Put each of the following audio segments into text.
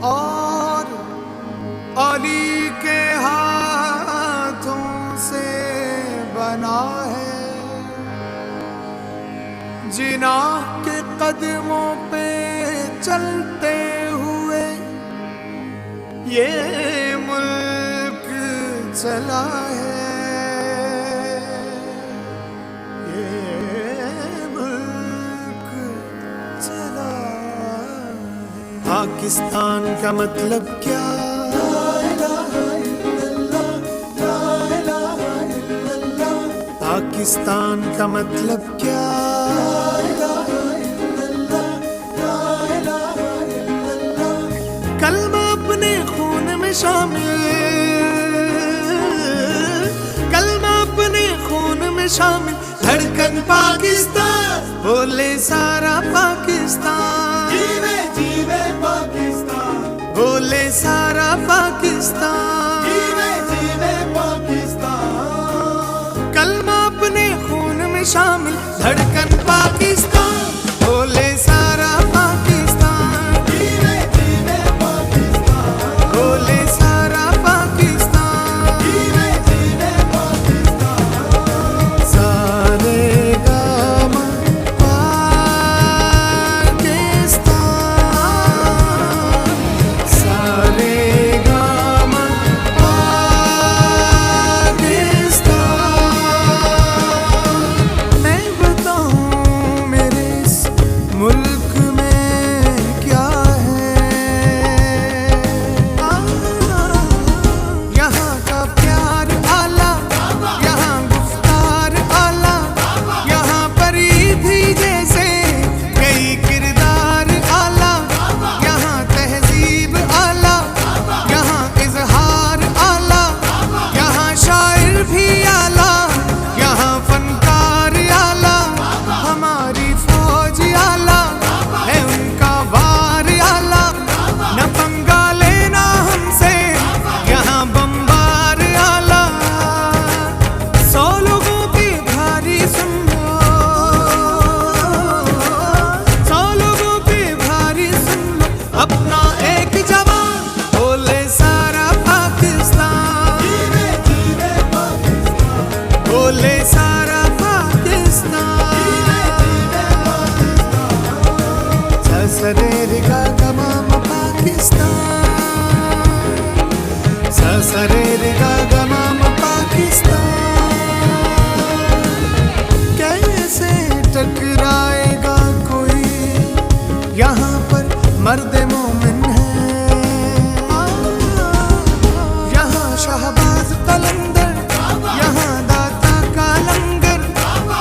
और अली के हाथों से बना है, जिनाह के कदमों पे चलते हुए ये मुल्क चला है, ये मुल्क चला है। पाकिस्तान का मतलब क्या? पाकिस्तान का मतलब क्या? कलमा अपने खून में शामिल, कलमा अपने खून में शामिल, धड़कन पाकिस्तान, बोले सारा पाकिस्तान, जीवे जीवे पाकिस्तान, बोले सारा पाकिस्तान, जीवे जीवे पाकिस्तान। कलमा अपने खून में शामिल, धड़कन पाकिस्तान, बोले सारा पाकिस्तान, जीवे जीवे पाकिस्तान, बोले सारा पाकिस्तान, जीवे जीवे पाकिस्तान। सारे गामा पाकिस्तान, सारे गामा पाकिस्तान। मैं बताऊं मेरे इस मुल्क में क्या है, यहाँ का प्यार आला, यहाँ गुफ्तार आला, यहाँ परी थी जैसे कई किरदार आला, यहाँ तहजीब आला, यहाँ इजहार आला, यहाँ शायर भी आला, यहाँ फनकार आला, हमारी फौज आला है, उनका वार आला, न पंगा लेना हमसे, यहाँ बम्बार आला। 100 लोगों की भारी सुन लो, 100 लोगों की भारी सुन लो, अपना एक जवान, बोले सारा पाकिस्तान, जीवे जीवे पाकिस्तान, बोले सारा पाकिस्तान, जीवे जीवे पाकिस्तान। ससरे गा गमाम पाकिस्तान, ससरे गा गमाम पाकिस्तान। कैसे टकराएगा कोई, यहाँ पर मर्द मोमिन है, यहाँ शहबाज कलंदर, यहाँ दाता का लंगर,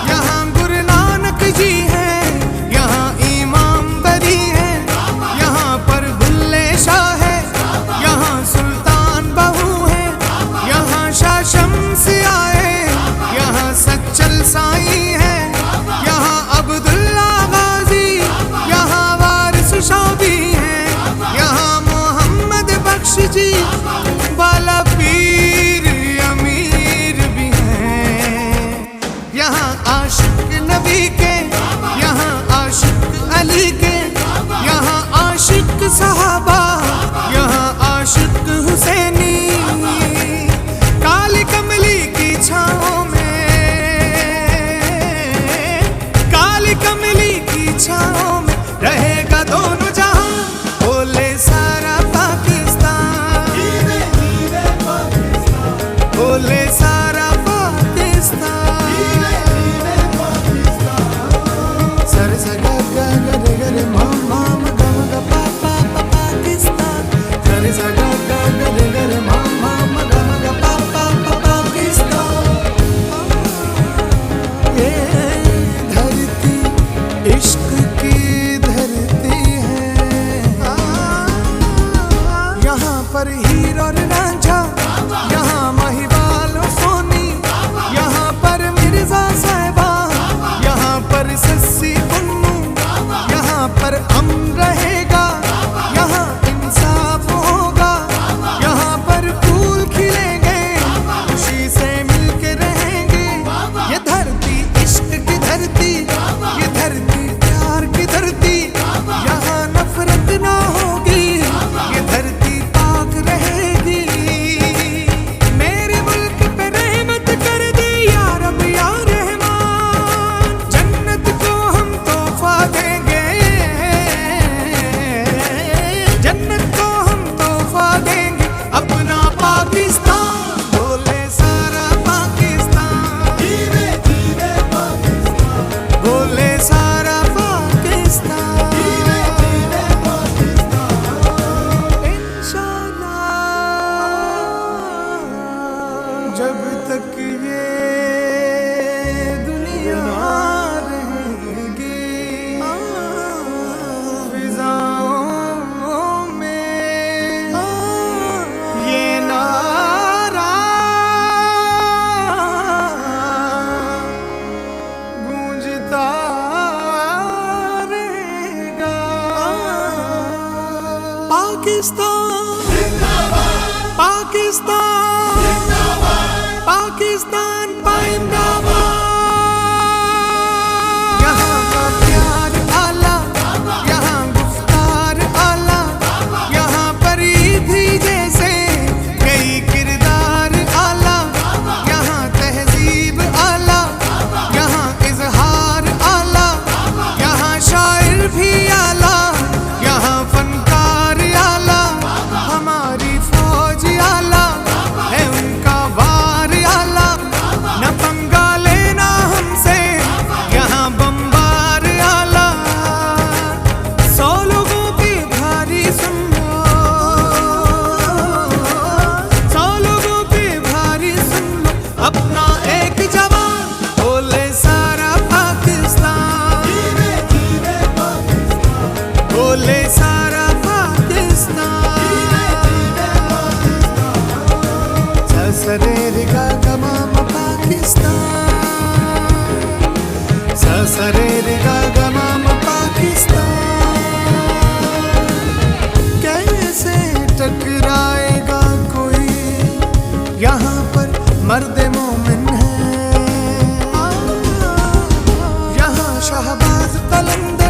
यहाँ गुरु नानक जी है, यहाँ इमाम बरी है, यहाँ पर बुल्ले शाह है, यहाँ सुल्तान बहू है, यहाँ शाह शम्स आए, यहाँ सच्चल साई है, यहाँ अब्दुल्ला गाजी, यहाँ वारिस शादी है, यहाँ मोहम्मद बख्श जी, बाला पीर अमीर भी हैं, यहाँ आशिक नबी के, यहाँ आशिक अली के, यहाँ आशिक सहाबा, यहाँ आशिक हुसैनी, काली कमली की छाँव में, काली कमली की छाँव में रहेगा दोनों जहां, बोले सारा पाकिस्तान, जीवे जीवे पाकिस्तान, बोले सारा पाकिस्तान, जीवे जीवे पाकिस्तान। सर सगा गा रे रे माम माम गा गा पा पा पा पाकिस्तान, सर सगा गा रे रे माम माम गा गा पा पा पा पाकिस्तान। ये धरती इश्क की धरती है, यहाँ पर हीर और रांझा, यहाँ महिवाल और सोनी, यहाँ पर मिर्जा साहिबा, यहाँ पर सस्सी पुन्नू, यहाँ पर अमन रहेगा, यहाँ इंसाफ होगा, यहाँ पर फूल खिलेंगे, खुशी से मिलके रहेंगे। ये धरती इश्क की धरती, ये धरती प्यार की धरती, यहाँ नफरत ना होगी, ये धरती पाकिस्तान पाकिस्तान जिंदाबाद। यहाँ का प्यार आला, यहाँ गुफ्तार आला, यहाँ परी भी जैसे कई किरदार आला, यहाँ तहजीब आला, यहाँ इजहार आला, यहाँ शायर भी आला, यहाँ फनकार आला, हमारी फौज आला है, उनका वार आला, न पंगा लेना हमसे, यहाँ बम्बार आला। 100 लोगों की भारी सुन लो, 100 लोगों की भारी सुन लो, अपना एक जवान बोले सारा पाकिस्तान, बोले सारा पाकिस्तान। ससरेर गा गमाम पाकिस्तान, ससरेर गा गमाम पाकिस्तान। कैसे टकराएगा कोई, यहाँ पर मर्द मोमिन है, यहाँ शहबाज कलंदर